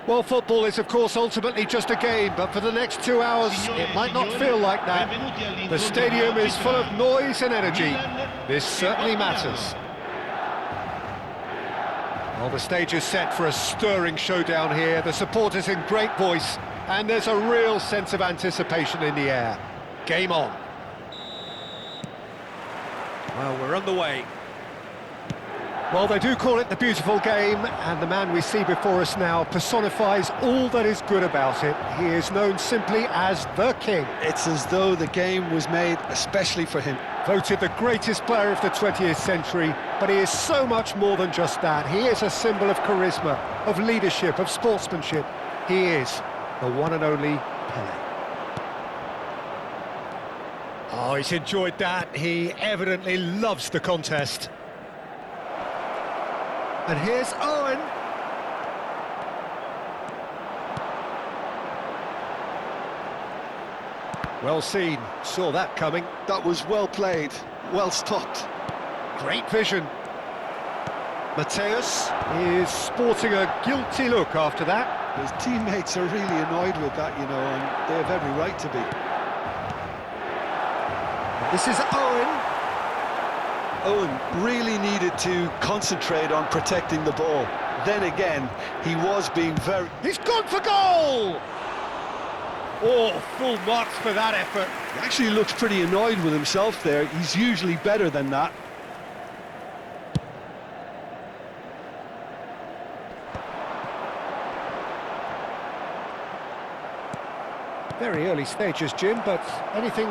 Well, football is, of course, ultimately just a game, but for the next 2 hours, it might not feel like that. The stadium is full of noise and energy. This certainly matters. Well, the stage is set for a stirring showdown here. The supporters in great voice, and there's a real sense of anticipation in the air. Game on. Well, we're underway. Well, they do call it the beautiful game, and the man we see before us now personifies all that is good about it. He is known simply as the King. It's as though the game was made especially for him. Voted the greatest player of the 20th century, but he is so much more than just that. He is a symbol of charisma, of leadership, of sportsmanship. He is the one and only Pelé. Oh, he's enjoyed that. He evidently loves the contest. And here's Owen. Well seen, saw that coming. That was well played, well stopped. Great vision. Mateus is sporting a guilty look after that. His teammates are really annoyed with that, you know, and they have every right to be. This is Owen. Owen really needed to concentrate on protecting the ball. Then again, he was being very... He's gone for goal! Oh, full marks for that effort. He actually looks pretty annoyed with himself there. He's usually better than that. Very early stages, Jim, but anything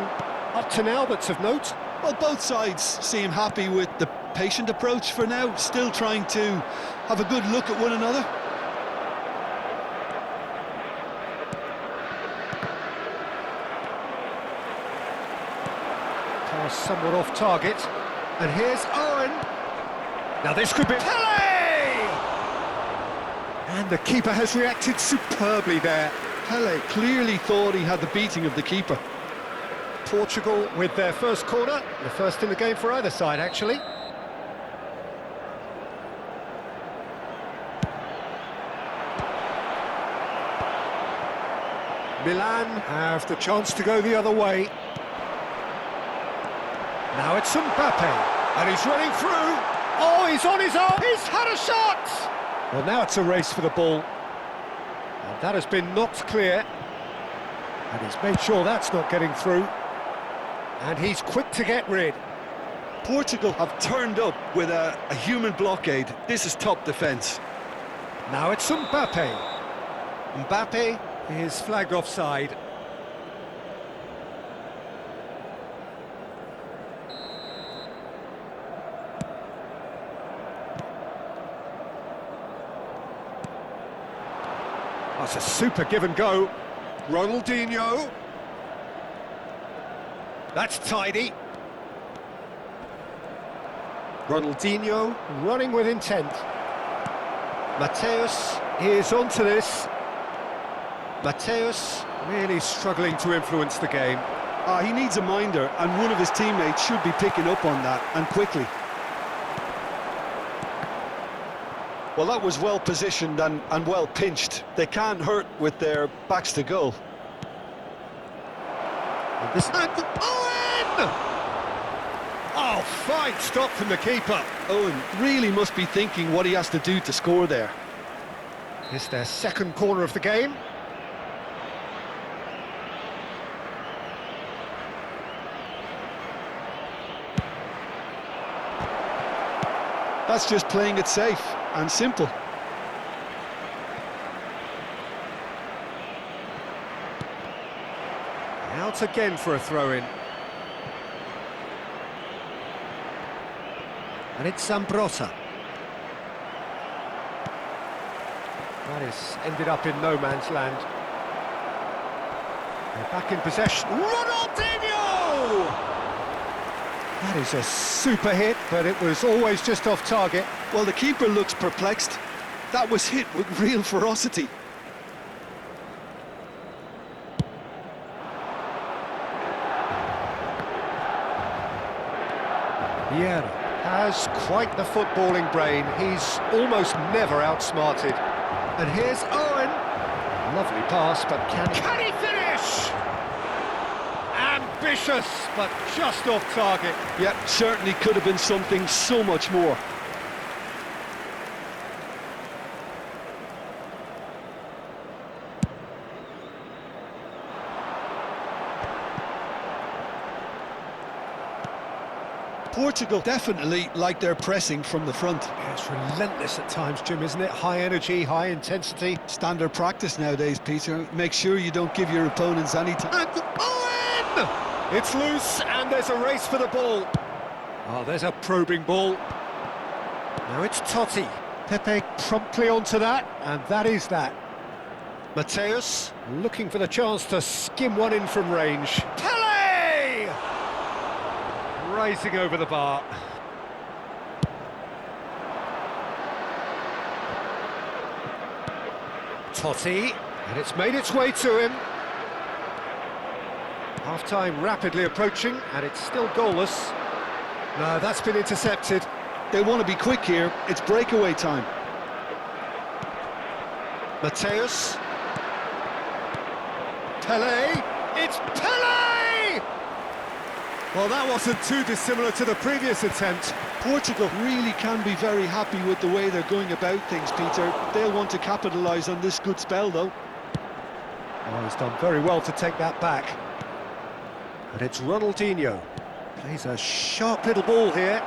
up to now that's of note? Well, both sides seem happy with the patient approach for now, still trying to have a good look at one another. Pass somewhat off target. And here's Owen. Now this could be Pelé! And the keeper has reacted superbly there. Pelé clearly thought he had the beating of the keeper. Portugal with their first corner, the first in the game for either side, actually. Milan have the chance to go the other way. Now it's Mbappe, and he's running through. Oh, he's on his own. He's had a shot! Well, now it's a race for the ball. And that has been knocked clear. And he's made sure that's not getting through. And he's quick to get rid. Portugal have turned up with a human blockade. This is top defence. Now it's Mbappe. Mbappe is flagged offside. That's a super give and go. Ronaldinho. That's tidy. Ronaldinho running with intent. Mateus is onto this. Mateus really struggling to influence the game. He needs a minder, and one of his teammates should be picking up on that, and quickly. Well, that was well positioned and well pinched. They can't hurt with their backs to goal. And this time, Owen! Oh, fine stop from the keeper. Owen really must be thinking what he has to do to score there. It's their second corner of the game. That's just playing it safe and simple. Out again for a throw-in. And it's Zambrotta. That is ended up in no man's land. They're back in possession. Ronaldinho! That is a super hit, but it was always just off target. Well, the keeper looks perplexed. That was hit with real ferocity. Vieira has quite the footballing brain. He's almost never outsmarted. And here's Owen. Lovely pass, but can he finish? Ambitious, but just off target. Yeah, certainly could have been something so much more. Portugal definitely like their pressing from the front. Yeah, it's relentless at times, Jim, isn't it? High energy, high intensity. Standard practice nowadays, Peter. Make sure you don't give your opponents any time. And Owen! It's loose, and there's a race for the ball. Oh, there's a probing ball. Now it's Totti. Pepe promptly onto that, and that is that. Mateus looking for the chance to skim one in from range. Pele! Rising over the bar. Totti, and it's made its way to him. Half-time rapidly approaching, and it's still goalless. No, that's been intercepted. They want to be quick here. It's breakaway time. Mateus. Pele. It's Pele! Well, that wasn't too dissimilar to the previous attempt. Portugal really can be very happy with the way they're going about things, Peter. They'll want to capitalise on this good spell, though. Oh, he's done very well to take that back. And it's Ronaldinho. Plays a sharp little ball here.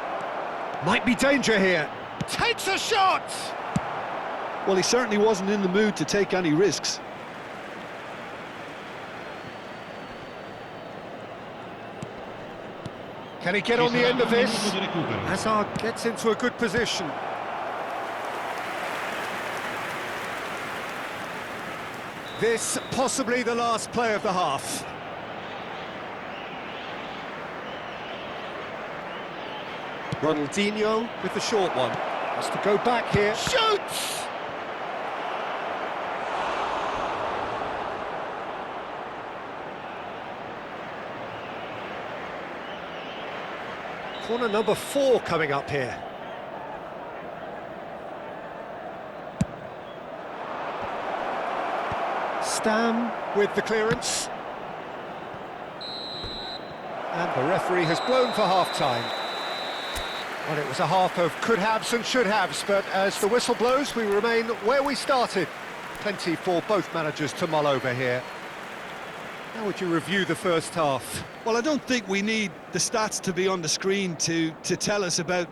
Might be danger here. Takes a shot! Well, he certainly wasn't in the mood to take any risks. Can he get on the end of this? Hazard gets into a good position. This possibly the last play of the half. Ronaldinho with the short one. Has to go back here. Shoots! Corner number 4 coming up here. Stam with the clearance. And the referee has blown for half-time. Well, it was a half of could-haves and should-haves, but as the whistle blows, we remain where we started. Plenty for both managers to mull over here. How would you review the first half? Well, I don't think we need the stats to be on the screen to tell us about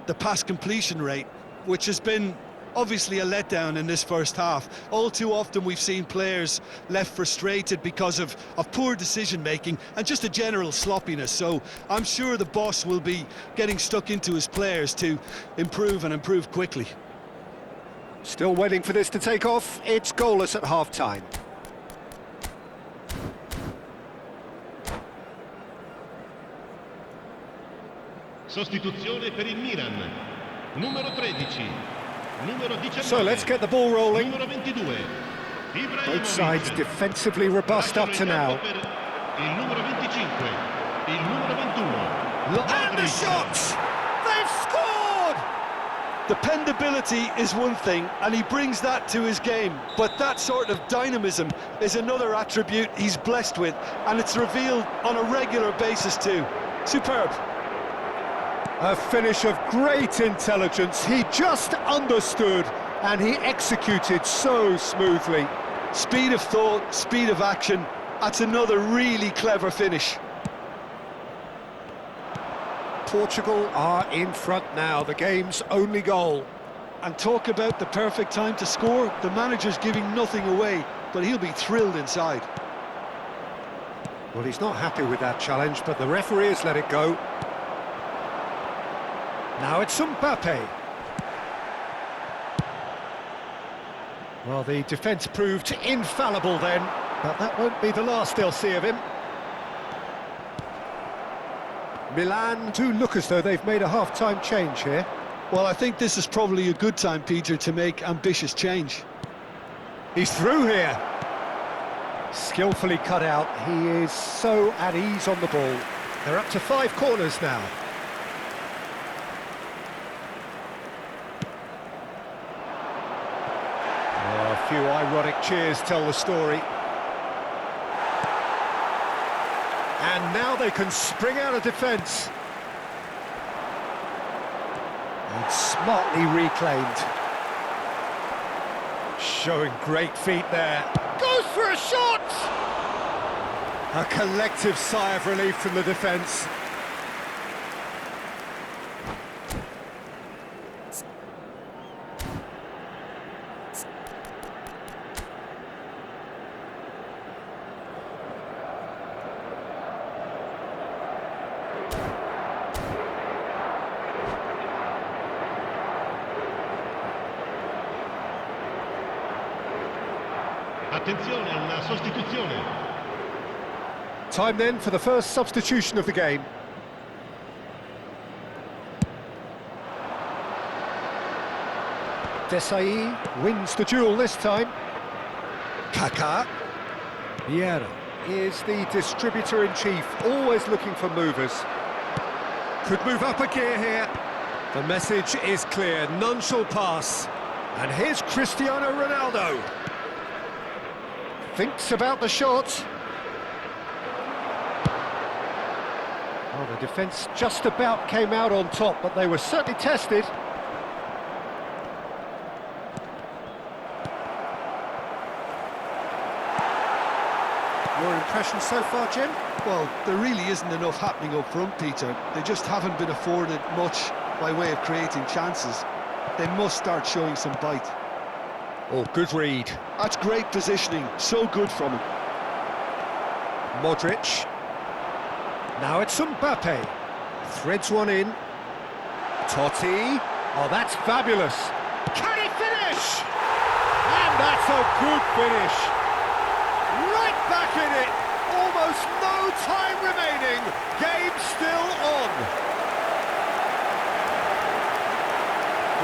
the pass completion rate, which has been obviously a letdown in this first half. All too often we've seen players left frustrated because of poor decision-making and just a general sloppiness. So I'm sure the boss will be getting stuck into his players to improve and improve quickly. Still waiting for this to take off. It's goalless at half-time. Sostituzione per il Milan. Numero 13. Numero 19. So let's get the ball rolling. Numero 22. Both sides defensively robust up to now. Il numero 25. Il numero 21. And the shots! They've scored! Dependability is one thing, and he brings that to his game, but that sort of dynamism is another attribute he's blessed with, and it's revealed on a regular basis too. Superb. A finish of great intelligence. He just understood and he executed so smoothly. Speed of thought, speed of action. That's another really clever finish. Portugal are in front now, the game's only goal. And talk about the perfect time to score. The manager's giving nothing away, but he'll be thrilled inside. Well, he's not happy with that challenge, but the referee has let it go. Now it's Mbappe. Well, the defence proved infallible then, but that won't be the last they'll see of him. Milan do look as though they've made a half-time change here. Well, I think this is probably a good time, Peter, to make ambitious change. He's through here. Skillfully cut out. He is so at ease on the ball. They're up to 5 corners now. A few ironic cheers tell the story. And now they can spring out of defence. And smartly reclaimed. Showing great feet there. Goes for a shot! A collective sigh of relief from the defence. Attenzione, una sostituzione. Time then for the first substitution of the game. Desai wins the duel this time. Kaká. Vieira is the distributor-in-chief, always looking for movers. Could move up a gear here. The message is clear, none shall pass. And here's Cristiano Ronaldo. Thinks about the shot. Well, the defence just about came out on top, but they were certainly tested. Your impression so far, Jim? Well, there really isn't enough happening up front, Peter. They just haven't been afforded much by way of creating chances. They must start showing some bite. Oh, good read. That's great positioning, so good from him. Modric. Now it's Mbappe. Threads one in. Totti. Oh, that's fabulous. Can he finish? And that's a good finish. Right back in it. Almost no time remaining. Game still on.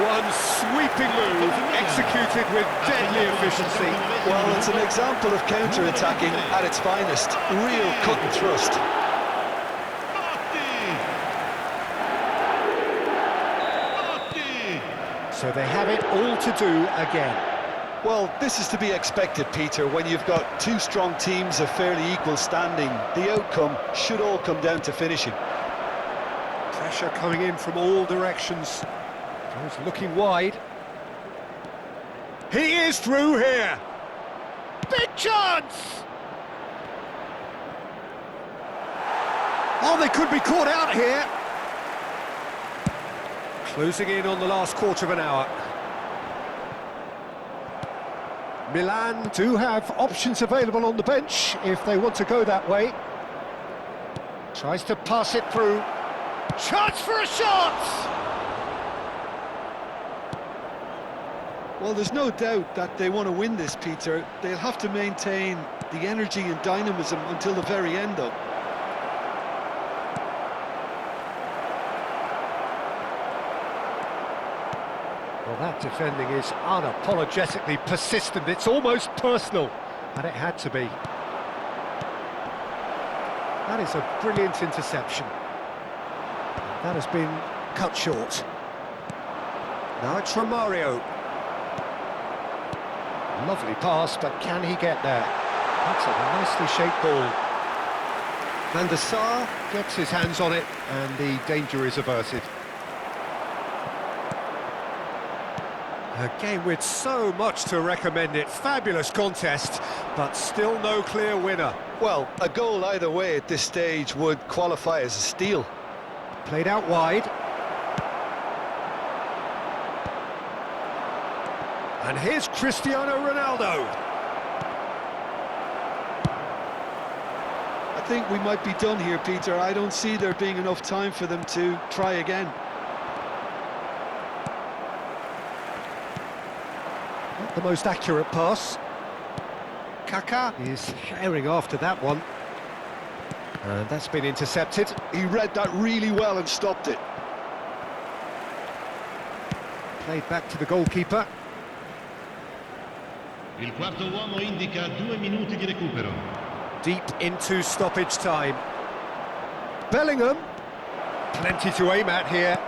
One sweeping move, executed with deadly efficiency. Well, it's an example of counter-attacking at its finest. Real cut and thrust. So they have it all to do again. Well, this is to be expected, Peter, when you've got two strong teams of fairly equal standing. The outcome should all come down to finishing. Pressure coming in from all directions. He's looking wide. He is through here. Big chance! Oh, they could be caught out here. Closing in on the last quarter of an hour. Milan do have options available on the bench if they want to go that way. Tries to pass it through. Chance for a shot! Well, there's no doubt that they want to win this, Peter. They'll have to maintain the energy and dynamism until the very end, though. Well, that defending is unapologetically persistent. It's almost personal, and it had to be. That is a brilliant interception. That has been cut short. Now it's Romario. Lovely pass, but can he get there? That's a nicely shaped ball. Van der Sar gets his hands on it, and the danger is averted. A game with so much to recommend it. Fabulous contest, but still no clear winner. Well, a goal either way at this stage would qualify as a steal. Played out wide. And here's Cristiano Ronaldo. I think we might be done here, Peter. I don't see there being enough time for them to try again. Not the most accurate pass. Kaká is herring after that one. And that's been intercepted. He read that really well and stopped it. Played back to the goalkeeper. Il quarto uomo indica 2 minuti di recupero. Deep into stoppage time. Bellingham. Plenty to aim at here.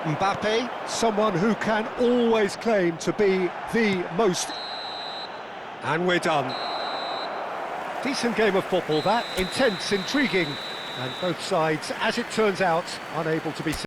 Mbappe, someone who can always claim to be the most. And we're done. Decent game of football that, intense, intriguing, and both sides, as it turns out, unable to be